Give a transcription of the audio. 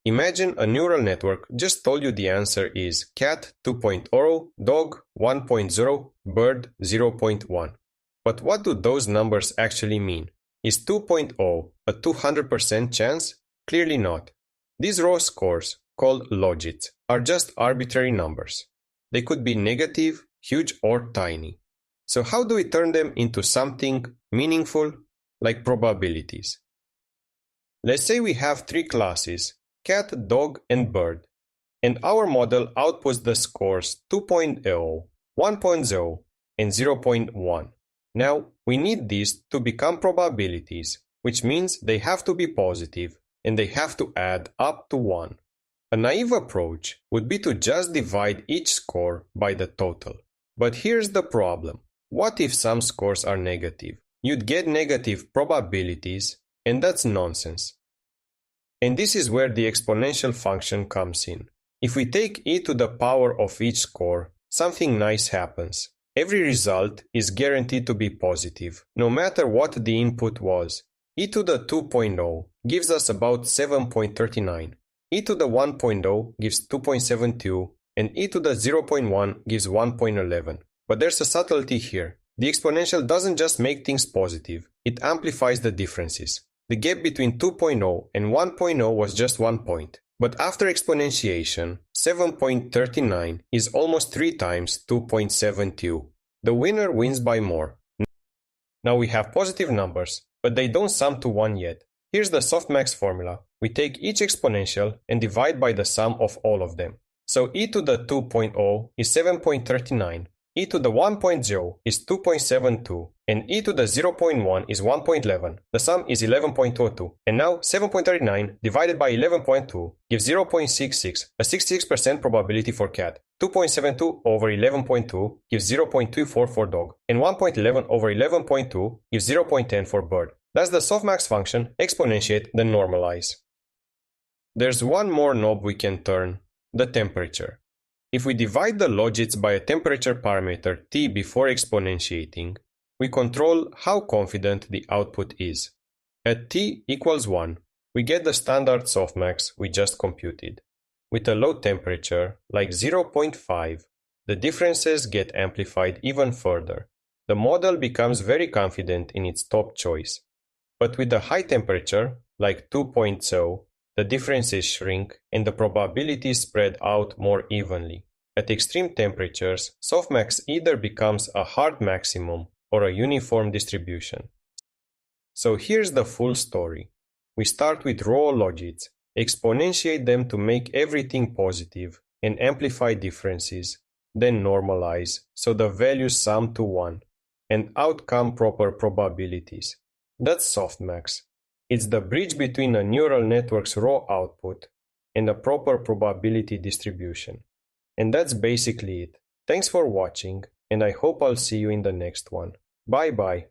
Imagine a neural network just told you the answer is cat 2.0, dog 1.0, bird 0.1. But what do those numbers actually mean? Is 2.0 a 200% chance? Clearly not. These raw scores, called logits, are just arbitrary numbers. They could be negative, huge, or tiny. So how do we turn them into something meaningful, like probabilities? Let's say we have three classes, cat, dog, and bird, and our model outputs the scores 2.0, 1.0, and 0.1. Now, we need these to become probabilities, which means they have to be positive, and they have to add up to 1. A naive approach would be to just divide each score by the total. But here's the problem. What if some scores are negative? You'd get negative probabilities, and that's nonsense. And this is where the exponential function comes in. If we take e to the power of each score, something nice happens. Every result is guaranteed to be positive, no matter what the input was. E to the 2.0 gives us about 7.39. E to the 1.0 gives 2.72, and e to the 0.1 gives 1.11. But there's a subtlety here. The exponential doesn't just make things positive, it amplifies the differences. The gap between 2.0 and 1.0 was just 1 point. But after exponentiation, 7.39 is almost 3 times 2.72. The winner wins by more. Now we have positive numbers, but they don't sum to 1 yet. Here's the Softmax formula. We take each exponential and divide by the sum of all of them. So e to the 2.0 is 7.39, e to the 1.0 is 2.72, and e to the 0.1 is 1.11. The sum is 11.22. And now 7.39 divided by 11.2 gives 0.66, a 66% probability for cat. 2.72 over 11.2 gives 0.24 for dog, and 1.11 over 11.2 gives 0.10 for bird. That's the softmax function, exponentiate, then normalize. There's one more knob we can turn, the temperature. If we divide the logits by a temperature parameter T before exponentiating, we control how confident the output is. At T equals 1, we get the standard softmax we just computed. With a low temperature, like 0.5, the differences get amplified even further. The model becomes very confident in its top choice. But with a high temperature, like 2.0, the differences shrink and the probabilities spread out more evenly. At extreme temperatures, softmax either becomes a hard maximum or a uniform distribution. So here's the full story. We start with raw logits, exponentiate them to make everything positive, and amplify differences, then normalize so the values sum to 1, and out come proper probabilities. That's softmax. It's the bridge between a neural network's raw output and a proper probability distribution. And that's basically it. Thanks for watching, and I hope I'll see you in the next one. Bye bye.